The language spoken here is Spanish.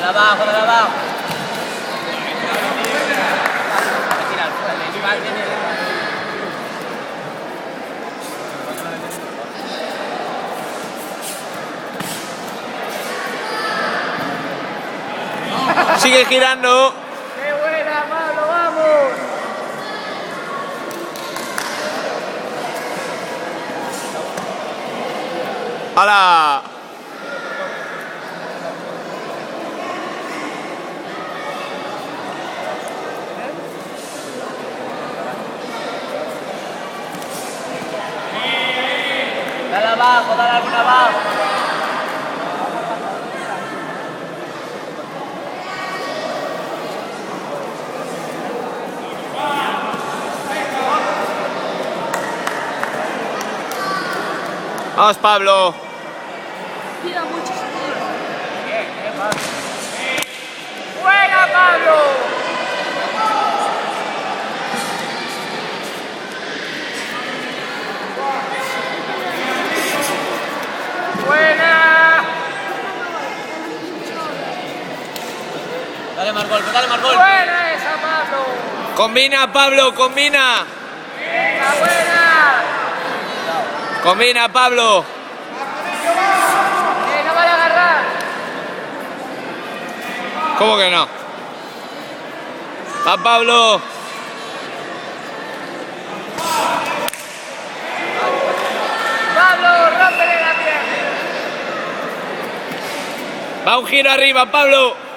abajo, dale abajo. Sigue girando. ¡Qué buena, Pablo! ¡Vamos! ¡Hala! Dale abajo, dale alguna abajo. Vamos, Pablo. Tira mucho. ¡Buena, Pablo! ¡Buena! Dale más golpe, dale más golpe. ¡Buena esa, Pablo! Combina, Pablo, combina. ¡Venga, buena! Combina, Pablo. ¡No vale a agarrar! ¿Cómo que no? Va, Pablo. ¡Pablo, rómpele la pierna! Va un giro arriba, Pablo.